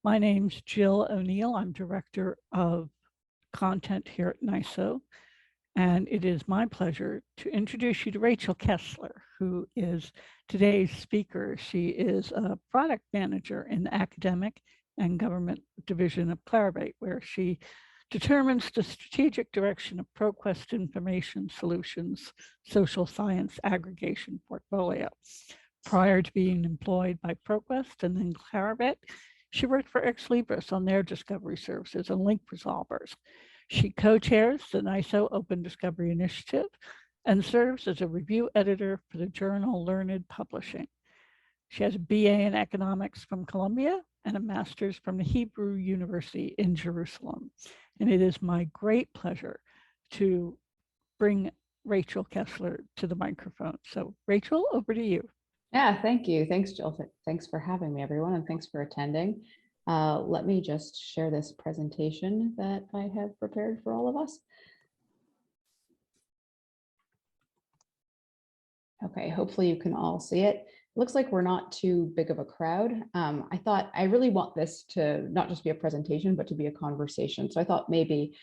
My name's Jill O'Neill. I'm Director of Content here at NISO, and it is my pleasure to introduce you to Rachel Kessler, who is today's speaker. She is a product manager in the academic and government division of Clarivate, where she determines the strategic direction of ProQuest Information Solutions social science aggregation portfolio. Prior to being employed by ProQuest and then Clarivate, she worked for Ex Libris on their discovery services and link resolvers. She co-chairs the NISO Open Discovery Initiative and serves as a review editor for the journal Learned Publishing. She has a BA in economics from Columbia and a master's from the Hebrew University in Jerusalem. And it is my great pleasure to bring Rachel Kessler to the microphone. So Rachel, over to you. Yeah, thank you. Thanks, Jill. Thanks for having me, everyone, and thanks for attending. Let me just share this presentation that I have prepared for all of us. Okay, hopefully you can all see it. Looks like we're not too big of a crowd. I thought I really want this to not just be a presentation, but to be a conversation. So I thought maybe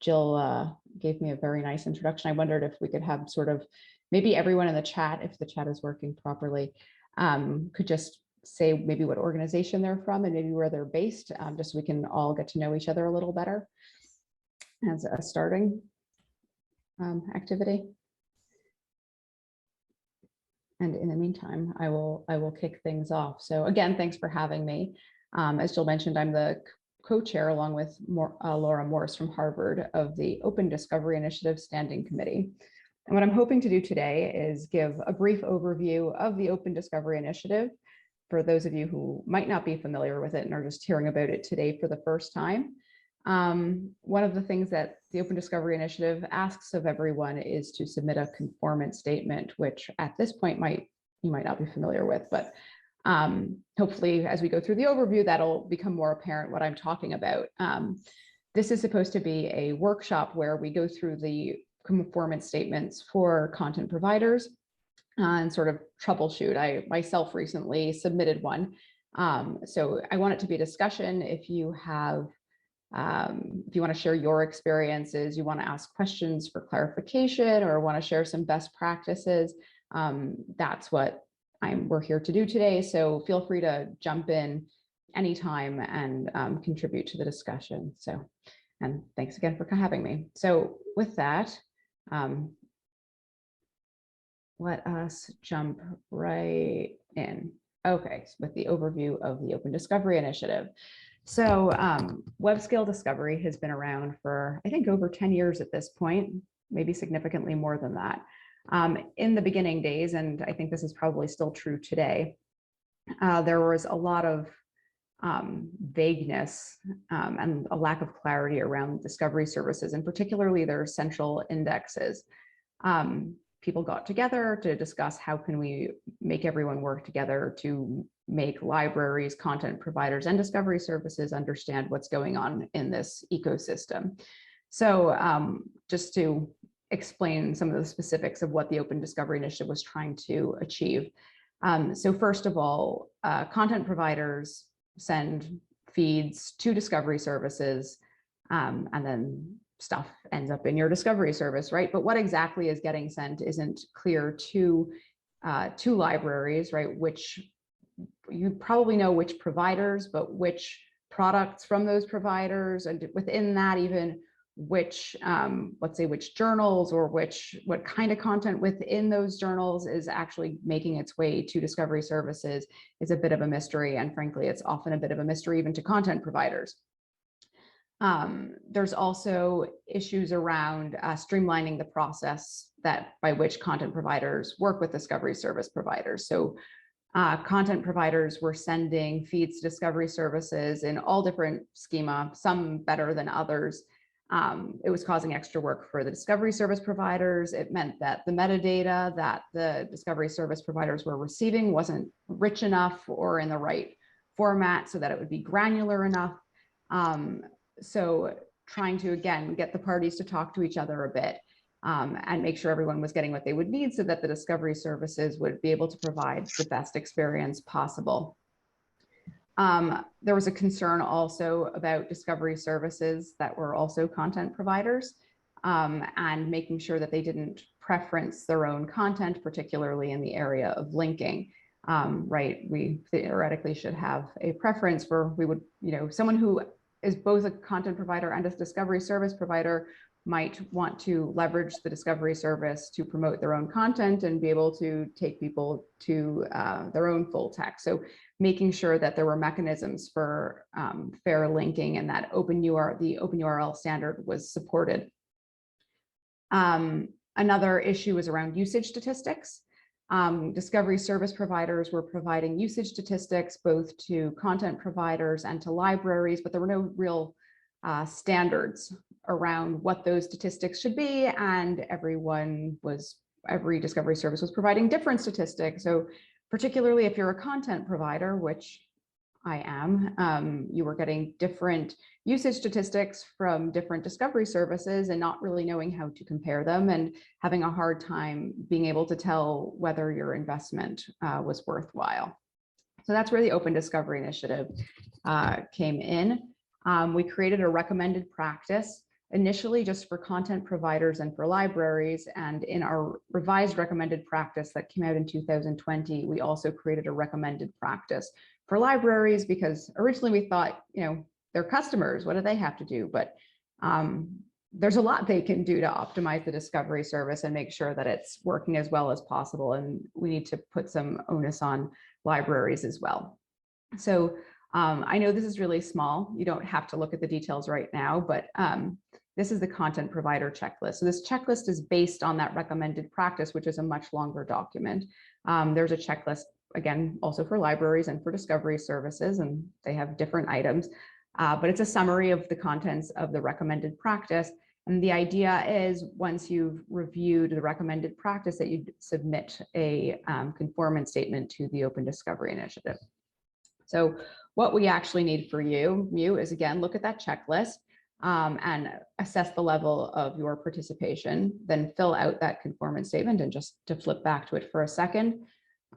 Jill gave me a very nice introduction. I wondered if we could have sort of maybe everyone in the chat, if the chat is working properly, could just say maybe what organization they're from and maybe where they're based, just so we can all get to know each other a little better as a starting activity. And in the meantime, I will kick things off. So again, thanks for having me. As Jill mentioned, I'm the co-chair along with Laura Morse from Harvard of the Open Discovery Initiative Standing Committee. And what I'm hoping to do today is give a brief overview of the Open Discovery Initiative for those of you who might not be familiar with it and are just hearing about it today for the first time. One of the things that the Open Discovery Initiative asks of everyone is to submit a conformance statement, which at this point you might not be familiar with, but hopefully as we go through the overview, that'll become more apparent what I'm talking about. This is supposed to be a workshop where we go through the conformance statements for content providers and sort of troubleshoot. I myself recently submitted one. So I want it to be a discussion. If you have if you want to share your experiences, you want to ask questions for clarification or want to share some best practices, that's what we're here to do today. So feel free to jump in anytime and contribute to the discussion. So, and thanks again for having me. So with that, let us jump right in. Okay, so with the overview of the Open Discovery Initiative. So web scale discovery has been around for, I think, over 10 years at this point, maybe significantly more than that. In the beginning days, and I think this is probably still true today, there was a lot of vagueness and a lack of clarity around discovery services, and particularly their central indexes. People got together to discuss how can we make everyone work together to make libraries, content providers, and discovery services understand what's going on in this ecosystem. So just to explain some of the specifics of what the Open Discovery Initiative was trying to achieve. So first of all, content providers send feeds to discovery services, and then stuff ends up in your discovery service, right? But what exactly is getting sent isn't clear to libraries, right? Which you probably know which providers, but which products from those providers, and within that even which, let's say, which journals or what kind of content within those journals is actually making its way to discovery services is a bit of a mystery. And frankly, it's often a bit of a mystery even to content providers. There's also issues around streamlining the process by which content providers work with discovery service providers. So content providers were sending feeds to discovery services in all different schema, some better than others. It was causing extra work for the discovery service providers. It meant that the metadata that the discovery service providers were receiving wasn't rich enough or in the right format so that it would be granular enough. So trying to, again, get the parties to talk to each other a bit and make sure everyone was getting what they would need so that the discovery services would be able to provide the best experience possible. There was a concern also about discovery services that were also content providers, and making sure that they didn't preference their own content, particularly in the area of linking. Right, we theoretically should have a preference where we would, someone who is both a content provider and a discovery service provider might want to leverage the discovery service to promote their own content and be able to take people to their own full text. So making sure that there were mechanisms for fair linking and that the open URL standard was supported. Another issue was around usage statistics. Discovery service providers were providing usage statistics both to content providers and to libraries, but there were no real standards around what those statistics should be, and every discovery service was providing different statistics. So particularly if you're a content provider, which I am, you were getting different usage statistics from different discovery services and not really knowing how to compare them and having a hard time being able to tell whether your investment was worthwhile. So that's where the Open Discovery Initiative came in. We created a recommended practice initially just for content providers and for libraries. And in our revised recommended practice that came out in 2020, we also created a recommended practice for libraries, because originally we thought, they're customers, what do they have to do? But there's a lot they can do to optimize the discovery service and make sure that it's working as well as possible. And we need to put some onus on libraries as well. So I know this is really small. You don't have to look at the details right now, but this is the content provider checklist. So this checklist is based on that recommended practice, which is a much longer document. There's a checklist, again, also for libraries and for discovery services, and they have different items, but it's a summary of the contents of the recommended practice. And the idea is once you've reviewed the recommended practice that you submit a conformance statement to the Open Discovery Initiative. So what we actually need for you is, again, look at that checklist and assess the level of your participation, then fill out that conformance statement. And just to flip back to it for a second,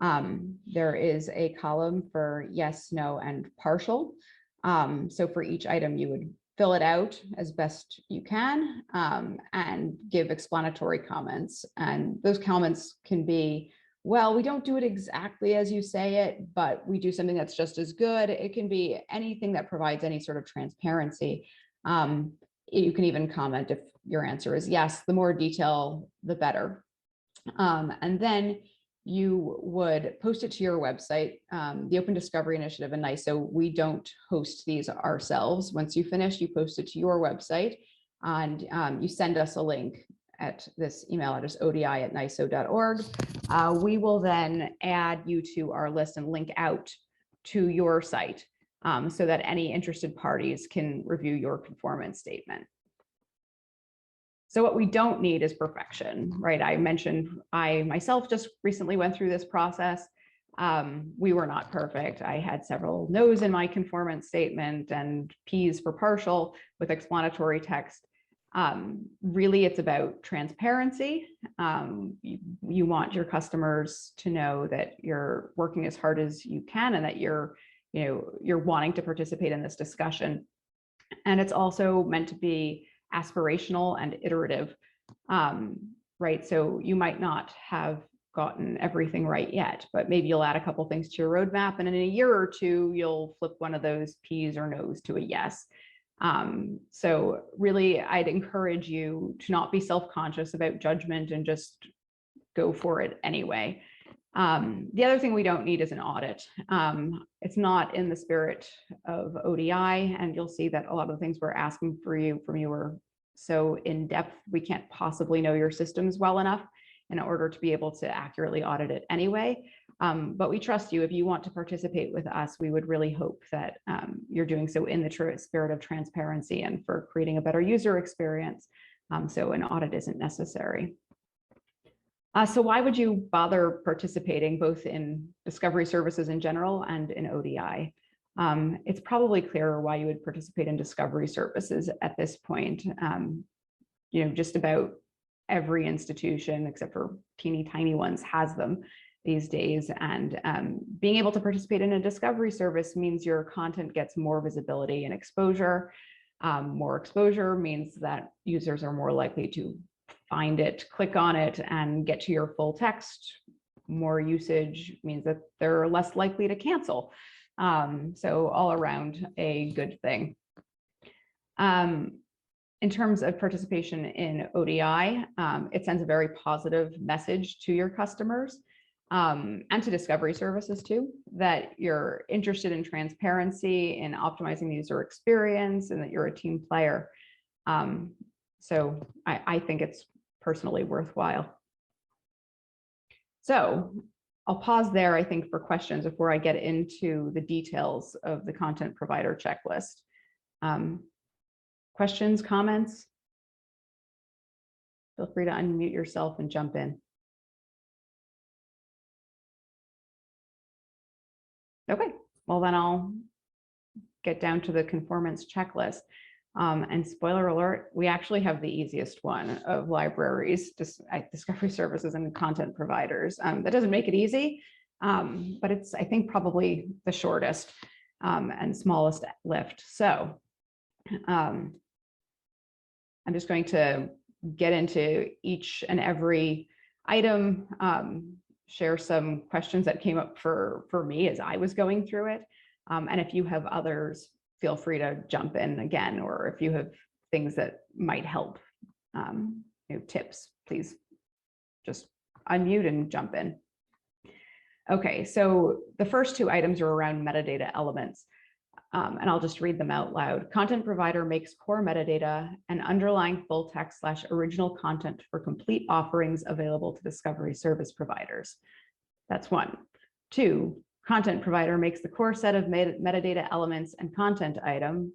there is a column for yes, no, and partial. So for each item, you would fill it out as best you can and give explanatory comments. And those comments can be, well, we don't do it exactly as you say it, but we do something that's just as good. It can be anything that provides any sort of transparency. You can even comment if your answer is yes, the more detail, the better. And then you would post it to your website. The Open Discovery Initiative and NISO, we don't host these ourselves. Once you finish, you post it to your website and you send us a link at this email address, odi@niso.org. We will then add you to our list and link out to your site so that any interested parties can review your conformance statement. So what we don't need is perfection, right? I mentioned I myself just recently went through this process. We were not perfect. I had several no's in my conformance statement and P's for partial with explanatory text. Really, it's about transparency. You want your customers to know that you're working as hard as you can and that you're wanting to participate in this discussion. And it's also meant to be aspirational and iterative, right? So you might not have gotten everything right yet, but maybe you'll add a couple things to your roadmap, and in a year or two, you'll flip one of those P's or no's to a yes. So really, I'd encourage you to not be self-conscious about judgment and just go for it anyway. The other thing we don't need is an audit. It's not in the spirit of ODI, and you'll see that a lot of the things we're asking from you are so in depth, we can't possibly know your systems well enough in order to be able to accurately audit it anyway. But we trust you. If you want to participate with us, we would really hope that you're doing so in the spirit of transparency and for creating a better user experience. So an audit isn't necessary. So why would you bother participating both in discovery services in general and in ODI? It's probably clearer why you would participate in discovery services at this point. Just about every institution, except for teeny tiny ones, has them. these days. And being able to participate in a discovery service means your content gets more visibility and exposure. More exposure means that users are more likely to find it, click on it, and get to your full text. More usage means that they're less likely to cancel. So all around a good thing. In terms of participation in ODI, it sends a very positive message to your customers and to discovery services too, that you're interested in transparency, in optimizing the user experience, and that you're a team player. So I think it's personally worthwhile. So I'll pause there, I think, for questions before I get into the details of the content provider checklist. Questions, comments? Feel free to unmute yourself and jump in. Okay, well then I'll get down to the conformance checklist. And spoiler alert, we actually have the easiest one of libraries, discovery services and content providers. That doesn't make it easy, but it's, I think, probably the shortest and smallest lift. So I'm just going to get into each and every item, share some questions that came up for me as I was going through it. And if you have others, feel free to jump in again, or if you have things that might help, tips, please just unmute and jump in. Okay, so the first two items are around metadata elements. And I'll just read them out loud. Content provider makes core metadata and underlying full text / original content for complete offerings available to discovery service providers. That's one. Two, content provider makes the core set of metadata elements and content item,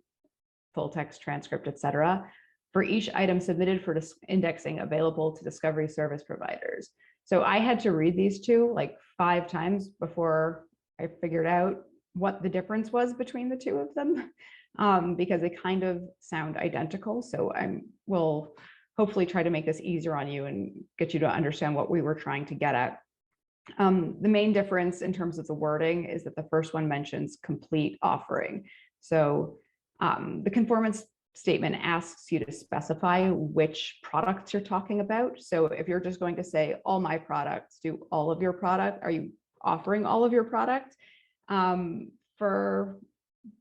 full text, transcript, etc., for each item submitted for indexing available to discovery service providers. So I had to read these two like 5 times before I figured out what the difference was between the two of them, because they kind of sound identical. So I will hopefully try to make this easier on you and get you to understand what we were trying to get at. The main difference in terms of the wording is that the first one mentions complete offering. So the conformance statement asks you to specify which products you're talking about. So if you're just going to say all my products, do all of your product, are you offering all of your product to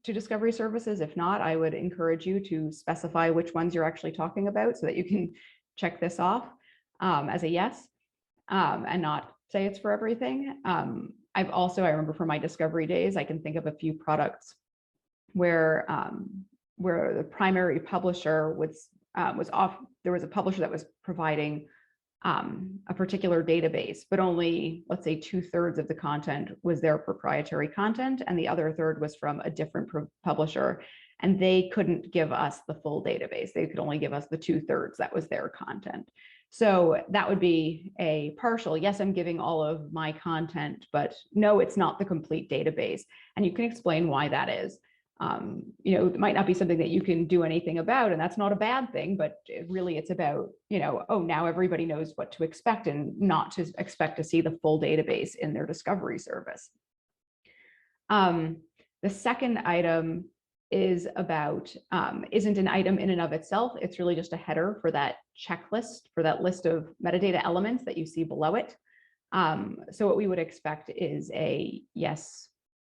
discovery services? If not, I would encourage you to specify which ones you're actually talking about so that you can check this off as a yes and not say it's for everything. I remember from my discovery days, I can think of a few products where the primary publisher there was a publisher that was providing a particular database, but only, let's say, 2/3 of the content was their proprietary content, and the other third was from a different publisher, and they couldn't give us the full database. They could only give us the 2/3 that was their content. So that would be a partial, yes, I'm giving all of my content, but no, it's not the complete database. And you can explain why that is. It might not be something that you can do anything about, and that's not a bad thing, but it's about, oh, now everybody knows what to expect and not to expect to see the full database in their discovery service. The second item is about, isn't an item in and of itself. It's really just a header for that checklist, for that list of metadata elements that you see below it. So what we would expect is a yes,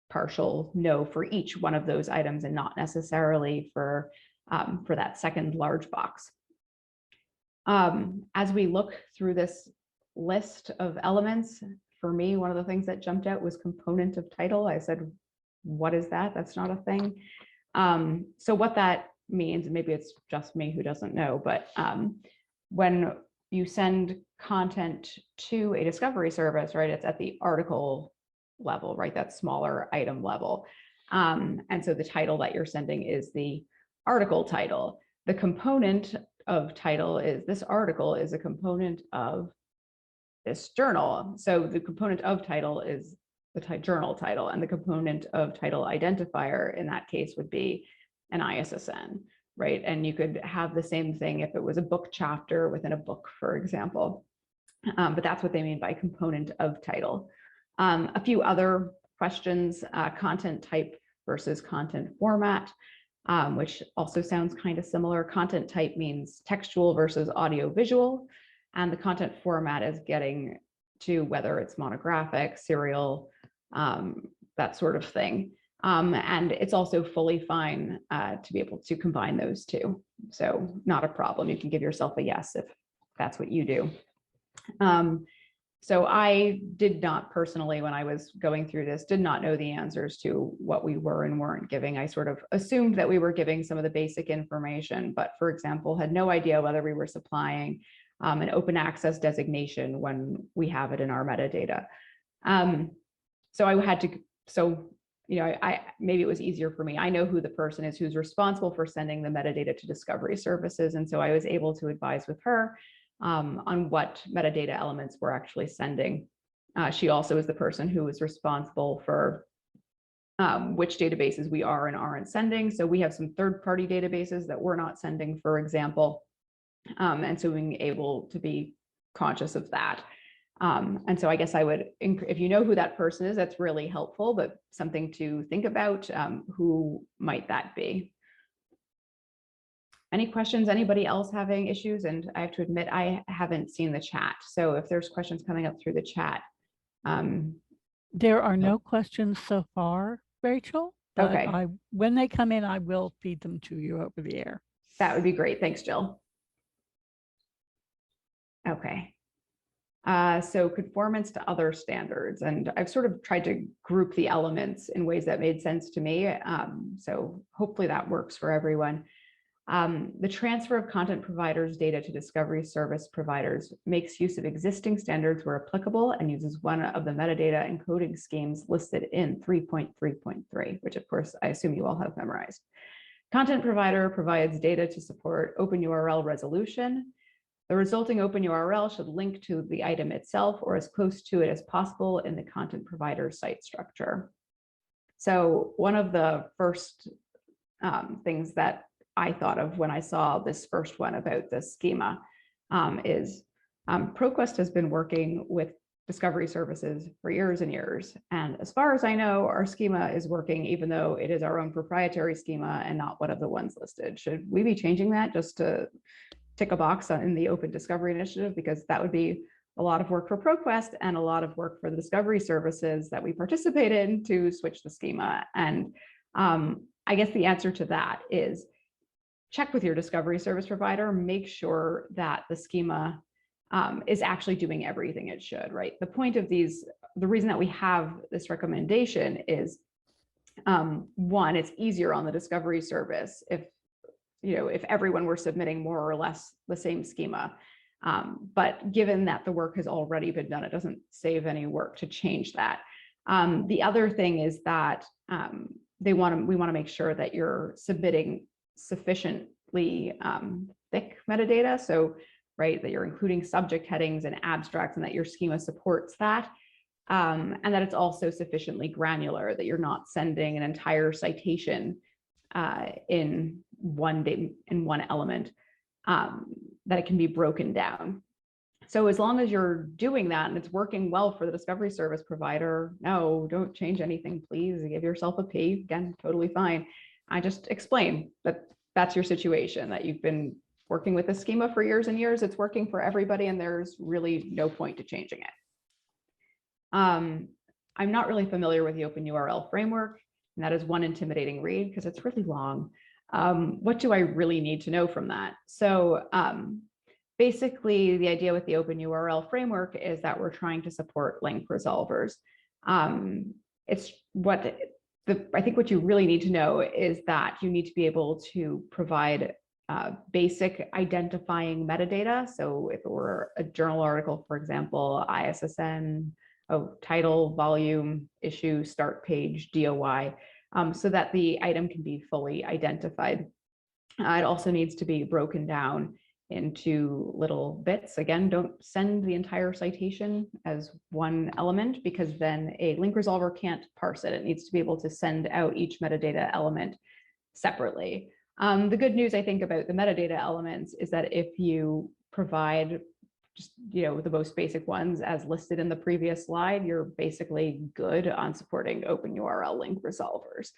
partial, no for each one of those items, and not necessarily for that second large box. As we look through this list of elements, for me, one of the things that jumped out was component of title. I said, what is that? That's not a thing. So what that means, and maybe it's just me who doesn't know, but when you send content to a discovery service, right, it's at the article level, right, that smaller item level. And so the title that you're sending is the article title. The component of title is this article is a component of this journal. So the component of title is the journal title, and the component of title identifier in that case would be an ISSN, right? And you could have the same thing if it was a book chapter within a book, for example. But that's what they mean by component of title. A few other questions, content type versus content format, which also sounds kind of similar. Content type means textual versus audio visual, and the content format is getting to whether it's monographic, serial, that sort of thing. And it's also fully fine to be able to combine those two. So not a problem. You can give yourself a yes if that's what you do. So I did not personally, when I was going through this, did not know the answers to what we were and weren't giving. I sort of assumed that we were giving some of the basic information, but for example, had no idea whether we were supplying an open access designation when we have it in our metadata. So I had to, maybe it was easier for me. I know who the person is who's responsible for sending the metadata to discovery services. And so I was able to advise with her on what metadata elements we're actually sending. She also is the person who is responsible for which databases we are and aren't sending. So we have some third-party databases that we're not sending, for example. And so being able to be conscious of that. And so I guess I would, if you know who that person is, that's really helpful, but something to think about, who might that be? Any questions? Anybody else having issues? And I have to admit, I haven't seen the chat. So if there's questions coming up through the chat. There are no questions so far, Rachel, but okay. When they come in, I will feed them to you over the air. That would be great. Thanks, Jill. Okay. So conformance to other standards, and I've sort of tried to group the elements in ways that made sense to me. So hopefully that works for everyone. The transfer of content providers' data to discovery service providers makes use of existing standards where applicable and uses one of the metadata encoding schemes listed in 3.3.3, which of course I assume you all have memorized. Content provider provides data to support open URL resolution. The resulting open URL should link to the item itself or as close to it as possible in the content provider site structure. So one of the first things that I thought of when I saw this first one about the schema is ProQuest has been working with discovery services for years and years. And as far as I know, our schema is working, even though it is our own proprietary schema and not one of the ones listed. Should we be changing that just to tick a box in the Open Discovery Initiative? Because that would be a lot of work for ProQuest and a lot of work for the discovery services that we participate in to switch the schema. And I guess the answer to that is check with your discovery service provider, make sure that the schema is actually doing everything it should, right? The point of these, the reason that we have this recommendation is, one, it's easier on the discovery service if everyone were submitting more or less the same schema. But given that the work has already been done, it doesn't save any work to change that. The other thing is that we want to make sure that you're submitting sufficiently thick metadata. So, right, that you're including subject headings and abstracts and that your schema supports that. And that it's also sufficiently granular, that you're not sending an entire citation in one element, that it can be broken down. So as long as you're doing that and it's working well for the discovery service provider, no, don't change anything, please. Give yourself a P. Again, totally fine. I just explain that that's your situation, that you've been working with a schema for years and years. It's working for everybody, and there's really no point to changing it. I'm not really familiar with the Open URL framework, and that is one intimidating read because it's really long. What do I really need to know from that? So basically, the idea with the Open URL framework is that we're trying to support link resolvers. It's what I think what you really need to know is that you need to be able to provide basic identifying metadata. So if it were a journal article, for example, ISSN, title, volume, issue, start page, DOI, so that the item can be fully identified. It also needs to be broken down into little bits. Again, don't send the entire citation as one element, because then a link resolver can't parse it. It needs to be able to send out each metadata element separately. The good news, I think, about the metadata elements is that if you provide just, the most basic ones as listed in the previous slide, you're basically good on supporting open URL link resolvers.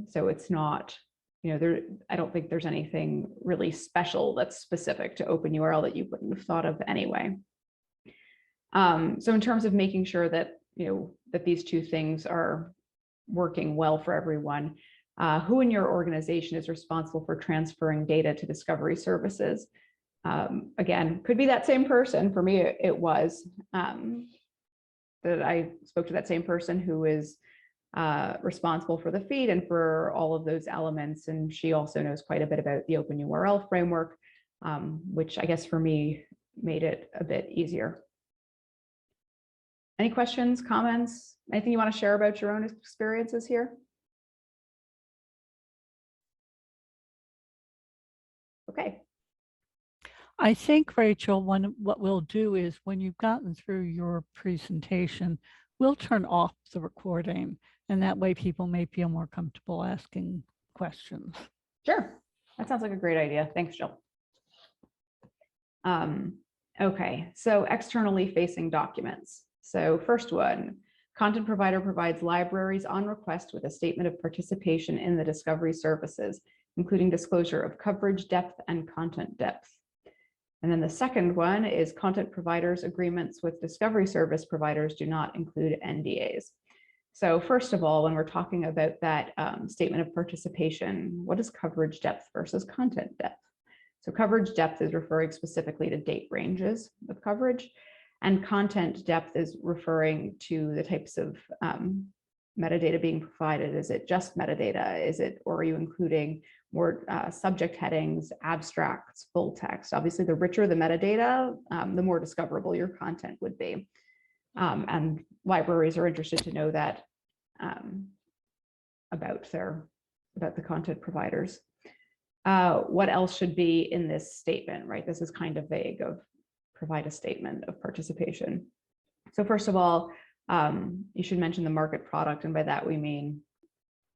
So it's not, I don't think there's anything really special that's specific to open URL that you wouldn't have thought of anyway. So in terms of making sure that, that these two things are working well for everyone, who in your organization is responsible for transferring data to discovery services? Again, could be that same person. For me, it was that I spoke to that same person who is responsible for the feed and for all of those elements. And she also knows quite a bit about the open URL framework, which I guess for me made it a bit easier. Any questions, comments, anything you want to share about your own experiences here? Okay. I think, Rachel, what we'll do is when you've gotten through your presentation, we'll turn off the recording, and that way people may feel more comfortable asking questions. Sure. That sounds like a great idea. Thanks, Jill. Okay, so externally facing documents. So first one, content provider provides libraries on request with a statement of participation in the discovery services, including disclosure of coverage depth and content depth. And then the second one is content providers' agreements with discovery service providers do not include NDAs. So first of all, when we're talking about that statement of participation, what is coverage depth versus content depth? So coverage depth is referring specifically to date ranges of coverage, and content depth is referring to the types of metadata being provided. Is it just metadata? Or are you including more subject headings, abstracts, full text? Obviously, the richer the metadata, the more discoverable your content would be. And libraries are interested to know that about the content providers. What else should be in this statement, right? This is kind of vague of provide a statement of participation. So first of all, you should mention the market product. And by that, we mean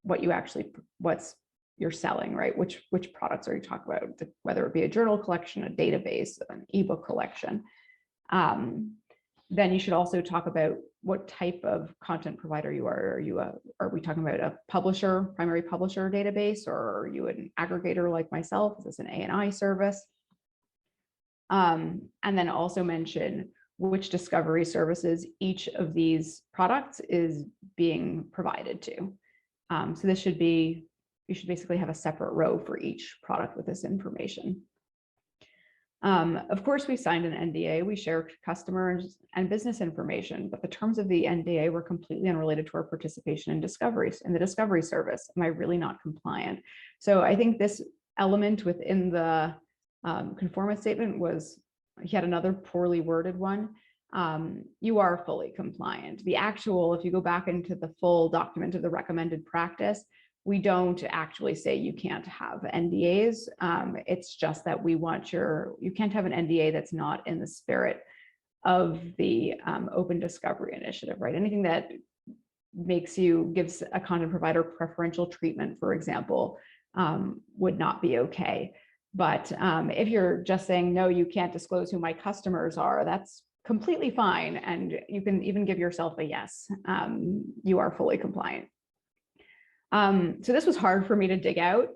what's you're selling, right? Which products are you talking about? Whether it be a journal collection, a database, an ebook collection. Then you should also talk about what type of content provider you are. Are we talking about a publisher, primary publisher database, or are you an aggregator like myself? Is this an A&I service? And then also mention which discovery services each of these products is being provided to. So this should be, you should basically have a separate row for each product with this information. Of course, we signed an NDA. We share customers and business information, but the terms of the NDA were completely unrelated to our participation in the discovery service. Am I really not compliant? So I think this element within the conformance statement was yet another poorly worded one. You are fully compliant. The actual, if you go back into the full document of the recommended practice, we don't actually say you can't have NDAs. It's just that we want you can't have an NDA that's not in the spirit of the Open Discovery Initiative, right? Anything that gives a content provider preferential treatment, for example, would not be okay. But if you're just saying, no, you can't disclose who my customers are, that's completely fine. And you can even give yourself a yes, you are fully compliant. So this was hard for me to dig out.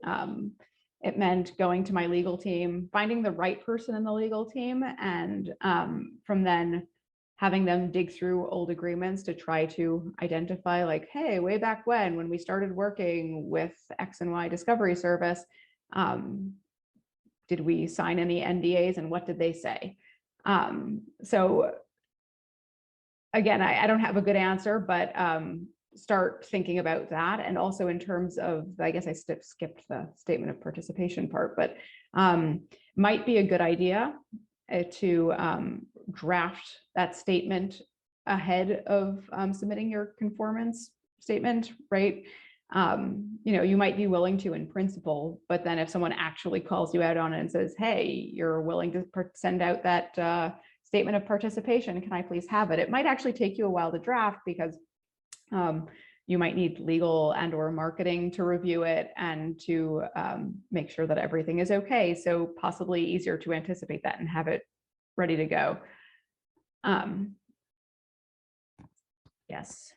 It meant going to my legal team, finding the right person in the legal team, and from then having them dig through old agreements to try to identify, like, hey, way back when we started working with X and Y Discovery Service, did we sign any NDAs and what did they say? So again, I don't have a good answer, but start thinking about that. And also in terms of, I guess I skipped the statement of participation part, but might be a good idea to draft that statement ahead of submitting your conformance statement, right? You might be willing to in principle, but then if someone actually calls you out on it and says, hey, you're willing to send out that statement of participation, can I please have it? It might actually take you a while to draft because you might need legal and or marketing to review it and to make sure that everything is okay. So possibly easier to anticipate that and have it ready to go. Yes.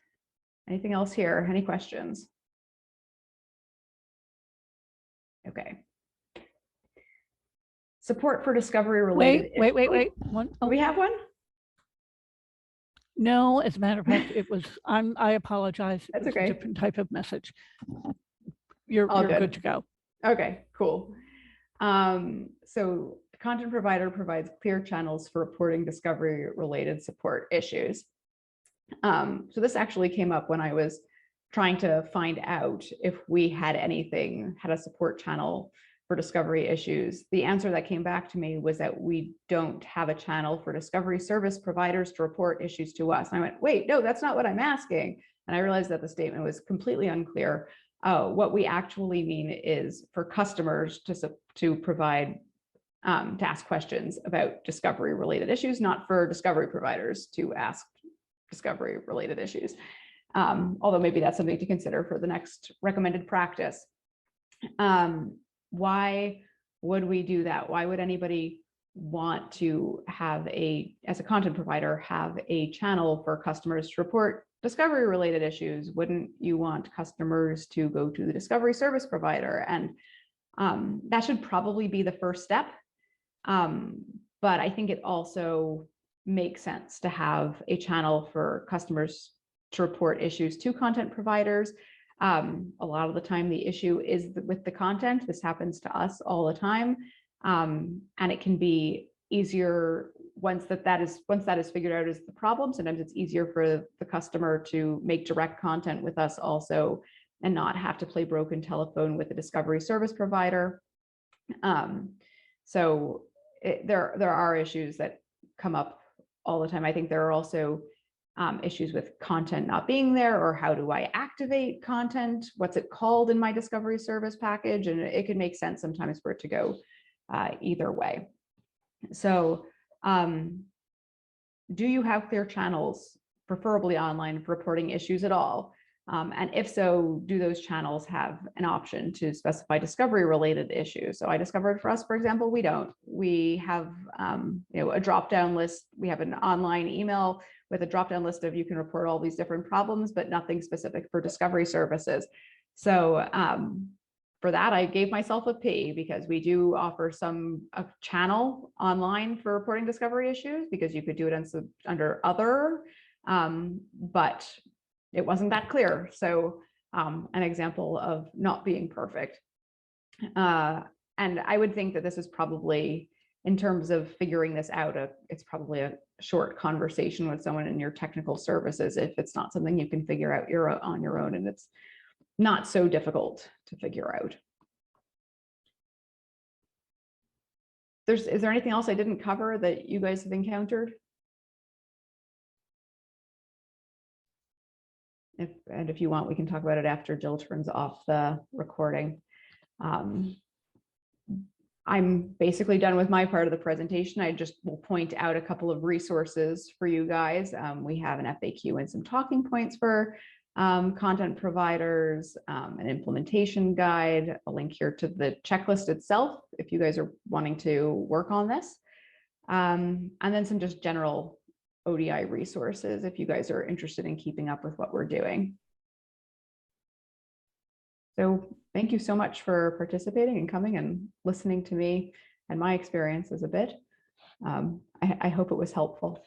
Anything else here? Any questions? Okay. Support for discovery related. Wait. We have one? No, as a matter of fact, it was, I apologize. That's It was okay. a different type of message. You're All good to go. Okay, cool. So content provider provides clear channels for reporting discovery related support issues. So this actually came up when I was trying to find out if we had a support channel for discovery issues. The answer that came back to me was that we don't have a channel for discovery service providers to report issues to us. And I went, wait, no, that's not what I'm asking. And I realized that the statement was completely unclear. What we actually mean is for customers to provide, to ask questions about discovery related issues, not for discovery providers to ask discovery related issues. Although maybe that's something to consider for the next recommended practice. Why would we do that? Why would anybody want to have as a content provider, have a channel for customers to report discovery related issues? Wouldn't you want customers to go to the discovery service provider? And that should probably be the first step. But I think it also makes sense to have a channel for customers to report issues to content providers. A lot of the time the issue is with the content. This happens to us all the time. And it can be easier once that is figured out as the problem. Sometimes it's easier for the customer to make direct content with us also and not have to play broken telephone with the discovery service provider. So there are issues that come up all the time. I think there are also issues with content not being there, or how do I activate content? What's it called in my discovery service package? And it can make sense sometimes for it to go either way. So do you have clear channels, preferably online, for reporting issues at all? And if so, do those channels have an option to specify discovery related issues? So I discovered for us, for example, we don't. We have a drop-down list. We have an online email with a drop-down list of you can report all these different problems, but nothing specific for discovery services. So for that, I gave myself a P, because we do offer a channel online for reporting discovery issues, because you could do it under other, but it wasn't that clear. So an example of not being perfect. And I would think that this is probably, in terms of figuring this out, it's probably a short conversation with someone in your technical services if it's not something you can figure out on your own, and it's not so difficult to figure out. Is there anything else I didn't cover that you guys have encountered? If you want, we can talk about it after Jill turns off the recording. I'm basically done with my part of the presentation. I just will point out a couple of resources for you guys. We have an FAQ and some talking points for content providers, an implementation guide, a link here to the checklist itself, if you guys are wanting to work on this, and then some just general ODI resources if you guys are interested in keeping up with what we're doing. So thank you so much for participating and coming and listening to me and my experiences a bit. I hope it was helpful.